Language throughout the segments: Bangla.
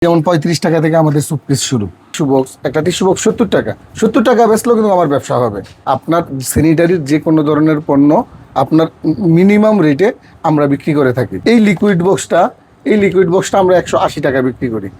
যেমন ৩৫ টাকা থেকে আমাদের সুটকেস শুরু। টিস্যু বক্স, একটা টিস্যু বক্স ৭০ টাকা। ৭০ টাকা বেচলেও কিন্তু আমার ব্যবসা হবে। আপনার স্যানিটারির যে কোনো ধরনের পণ্য আপনার মিনিমাম রেটে আমরা বিক্রি করে থাকি। এই লিকুইড বক্সটা আমরা ১৮০ টাকা বিক্রি করি।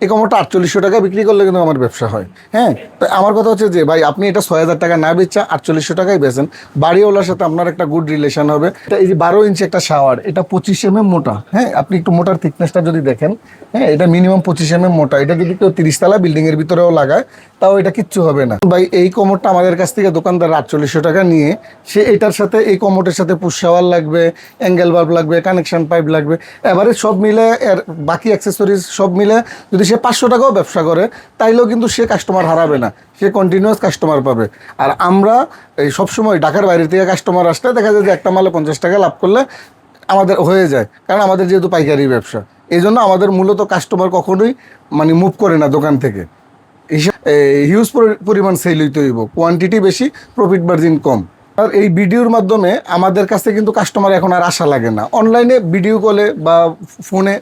এই কমরটা ৪৮০০ টাকা বিক্রি করলে কিন্তু আমার ব্যবসা হয়। হ্যাঁ, তো আমার কথা হচ্ছে যে ভাই আপনি এটা ৬০০০ টাকা না বেচা ৪৮০০ টাকায় বেচেন, বাড়িওয়ালার সাথে আপনার একটা গুড রিলেশন হবে। এটা এই যে ১২ ইঞ্চি একটা শাওয়ার, এটা 25 mm মোটা। হ্যাঁ, আপনি একটু মোটার থিকনেসটা যদি দেখেন, হ্যাঁ এটা মিনিমাম 25 mm মোটা। এটা যদি কেউ 30 তলা বিল্ডিংয়ের ভিতরেও লাগায় তাও এটা কিচ্ছু হবে না। ভাই এই কমরটা আমাদের কাছ থেকে দোকানদার ৪৮০০ টাকা নিয়ে সে এটার সাথে এই কমোটের সাথে পুশ শাওয়ার লাগবে, অ্যাঙ্গেল বাল্ব লাগবে, কানেকশন পাইপ লাগবে, এবারে সব মিলে এর বাকি অ্যাক্সেসরিজ সব মিলে যদি সে ৫০০ টাকাও ব্যবসা করে তাইলেও কিন্তু সে কাস্টমার হারাবে না, সে কন্টিনিউয়াস কাস্টমার পাবে। আর আমরা এই সবসময় ঢাকার বাইরে থেকে কাস্টমার আসলে দেখা যায় যে একটা মালে ৫০ টাকা লাভ করলে আমাদের হয়ে যায়, কারণ আমাদের যেহেতু পাইকারি ব্যবসা। এই জন্য আমাদের মূলত কাস্টমার কখনোই মুভ করে না দোকান থেকে। হিউজ পরিমাণ সেল হইতে হইব, কোয়ান্টিটি বেশি, প্রফিট মার্জিন কম। আর এই ভিডিওর মাধ্যমে আমাদের কাছে কিন্তু কাস্টমার এখন আর আশা লাগে না। অনলাইনে ভিডিও কলে বা ফোনে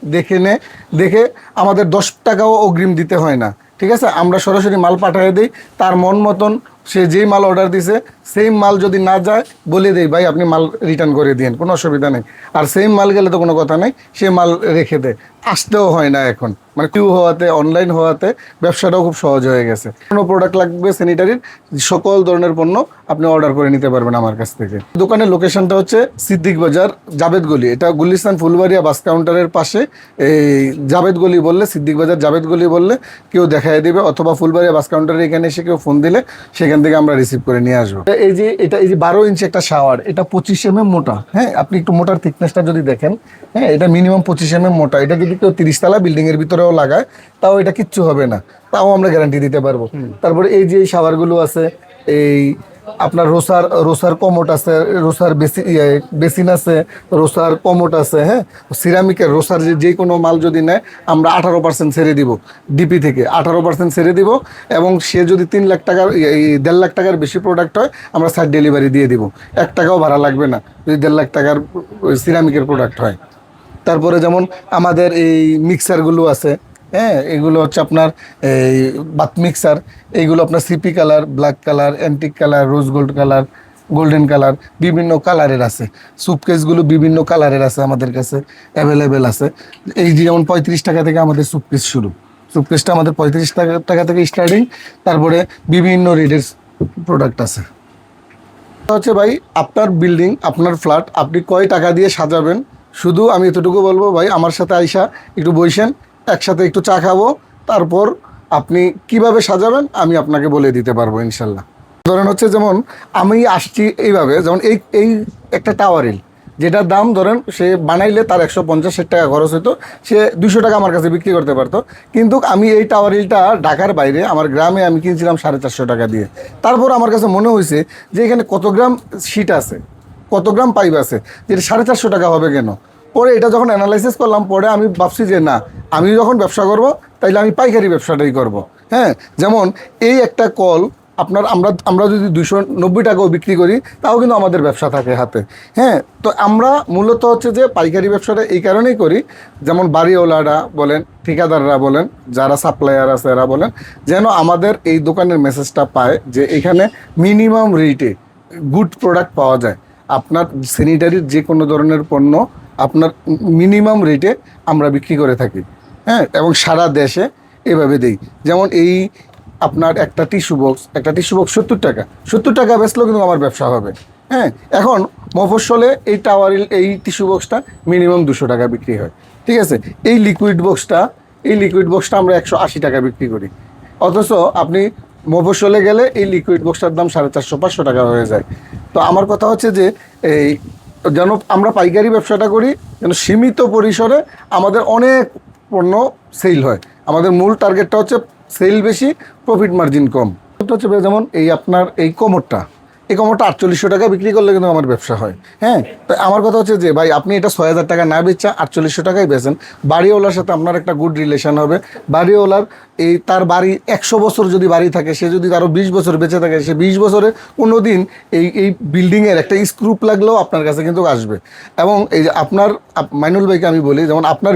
দেখে আমাদের ১০ টাকাও অগ্রিম দিতে হয় না। ঠিক আছে, আমরা সরাসরি মাল পাঠিয়ে দিই, তার মন মতন সে যেই মাল অর্ডার দিছে সেম মাল যদি না যায় বলে দেই ভাই আপনি মাল রিটার্ন করে দিন, কোনো অসুবিধা নেই। আর সেম মাল গেলে তো কোনো কথা নেই, সে মাল রেখে দেয়, আসতেও হয় না এখন। কিউ হওয়াতে, অনলাইন হওয়াতে ব্যবসাটাও খুব সহজ হয়ে গেছে। কোনো প্রোডাক্ট লাগবে স্যানিটারির, সকল ধরনের পণ্য আপনি অর্ডার করে নিতে পারবেন আমার কাছ থেকে। দোকানের লোকেশনটা হচ্ছে সিদ্দিক বাজার, জাবেদ গলি। এটা গুলিস্তান ফুলবাড়িয়া বাস কাউন্টারের পাশে। এই জাবেদ গলি বললে, সিদ্দিক বাজার জাবেদ গলি বললে কেউ দেখাই দেবে, অথবা ফুলবাড়িয়া বাস কাউন্টারে এখানে এসে কেউ ফোন দিলে সেখান থেকে আমরা রিসিভ করে নিয়ে আসবো। এই যে ১২ ইঞ্চি একটা শাওয়ার, এটা 25 mm মোটা। হ্যাঁ, আপনি একটু মোটার থিকনেসটা যদি দেখেন, হ্যাঁ এটা মিনিমাম 25 mm মোটা। এটা যদি কেউ 30 তলা বিল্ডিংয়ের ভিতরেও লাগায় তাও এটা কিচ্ছু হবে না, তাও আমরা গ্যারান্টি দিতে পারবো। তারপরে এই যে শাওয়ারগুলো আছে, এই আপনার রোসার কমোট আছে, রোসার বেসিন আছে, রোসার কমোট আছে। হ্যাঁ, সিরামিকের রোসার যে কোনো মাল যদি নেয় আমরা 18% ছেড়ে দিব, ডিপি থেকে 18% ছেড়ে দিব। এবং সে যদি 3 লাখ টাকার 1.5 লাখ টাকার বেশি প্রোডাক্ট হয় আমরা সাইড ডেলিভারি দিয়ে দিব, 1 টাকাও ভাড়া লাগবে না যদি 1.5 লাখ টাকার সিরামিকের প্রোডাক্ট হয়। তারপরে যেমন আমাদের এই মিক্সারগুলো আছে, হ্যাঁ এগুলো হচ্ছে আপনার এই বাথ মিক্সার। এইগুলো আপনার CP colour, black colour, antique colour, rose gold colour, golden colour, বিভিন্ন কালারের আছে। সুটকেসগুলো বিভিন্ন কালারের আছে, আমাদের কাছে অ্যাভেলেবেল আছে। এই যেমন ৩৫ টাকা থেকে আমাদের সুটকেস শুরু। সুটকেসটা আমাদের ৩৫ টাকা থেকে স্টার্টিং, তারপরে বিভিন্ন রেটের প্রোডাক্ট আছে। হচ্ছে ভাই আপনার বিল্ডিং, আপনার ফ্ল্যাট আপনি কয় টাকা দিয়ে সাজাবেন, শুধু আমি এতটুকু বলবো ভাই আমার সাথে আইসা একটু বসেন, একসাথে একটু চা খাবো, তারপর আপনি কিভাবে সাজাবেন আমি আপনাকে বলে দিতে পারবো ইনশাল্লাহ। ধরেন হচ্ছে যেমন আমি আসছি এইভাবে, যেমন এই একটা টাওয়ারিল যেটার দাম ধরেন সে বানাইলে তার ১৫০ টাকা খরচ হতো, সে ২০০ টাকা আমার কাছে বিক্রি করতে পারতো। কিন্তু আমি এই টাওয়ারিলটা ঢাকার বাইরে আমার গ্রামে আমি কিনছিলাম ৪৫০ টাকা দিয়ে। তারপর আমার কাছে মনে হয়েছে যে এখানে কত গ্রাম শীট আছে, কত গ্রাম পাইপ আছে, যেটা ৪৫০ টাকা হবে কেন। পরে এটা যখন অ্যানালাইসিস করলাম, পরে আমি ভাবছি যে না, আমি যখন ব্যবসা করব তাইলে আমি পাইকারি ব্যবসাটাই করব। হ্যাঁ, যেমন এই একটা কল আপনার আমরা যদি ২৯০ টাকাও বিক্রি করি তাও কিন্তু আমাদের ব্যবসা থাকে হাতে। হ্যাঁ, তো আমরা মূলত হচ্ছে যে পাইকারি ব্যবসাটা এই কারণেই করি, যেমন বাড়িওয়ালারা বলেন, ঠিকাদাররা বলেন, যারা সাপ্লায়ার আছে এরা বলেন, যেন আমাদের এই দোকানের মেসেজটা পায় যে এখানে মিনিমাম রেটে গুড প্রোডাক্ট পাওয়া যায়। আপনার স্যানিটারির যে কোনো ধরনের পণ্য আপনার মিনিমাম রেটে আমরা বিক্রি করে থাকি। হ্যাঁ, এবং সারা দেশে এভাবে দেই। যেমন এই আপনার একটা টিস্যু বক্স ৭০ টাকা। ৭০ টাকা বেচলেও কিন্তু আমার ব্যবসা হবে। হ্যাঁ, এখন মফস্বলে এই টাওয়ারিল এই টিস্যু বক্সটা মিনিমাম ২০০ টাকা বিক্রি হয়। ঠিক আছে, এই লিকুইড বক্সটা আমরা ১৮০ টাকা বিক্রি করি। অথচ আপনি মফস্বলে গেলে এই লিকুইড বক্সটার দাম ৪৫০-৫০০ টাকা হয়ে যায়। তো আমার কথা হচ্ছে যে এই যেন আমরা পাইকারি ব্যবসাটা করি, যেন সীমিত পরিসরে আমাদের অনেক পণ্য সেল হয়। আমাদের মূল টার্গেটটা হচ্ছে সেল বেশি, প্রফিট মার্জিন কম। হচ্ছে যেমন এই আপনার এই কমরটা ৪৮০০ টাকা বিক্রি করলে কিন্তু আমার ব্যবসা হয়। হ্যাঁ, তো আমার কথা হচ্ছে যে ভাই আপনি এটা ৬০০০ টাকা না বেচা ৪৮০০ টাকায় বেচেন, বাড়িওয়ালার সাথে আপনার একটা গুড রিলেশন হবে। বাড়িওয়ালার তার বাড়ি ১০০ বছর যদি বাড়ি থাকে, সে যদি আরও ২০ বছর বেঁচে থাকে, সে ২০ বছরে কোনো দিন এই বিল্ডিংয়ের একটা স্ক্রুপ লাগলেও আপনার কাছে কিন্তু আসবে। এবং এই যে আপনার মাইনুল ভাইকে আমি বলি, যেমন আপনার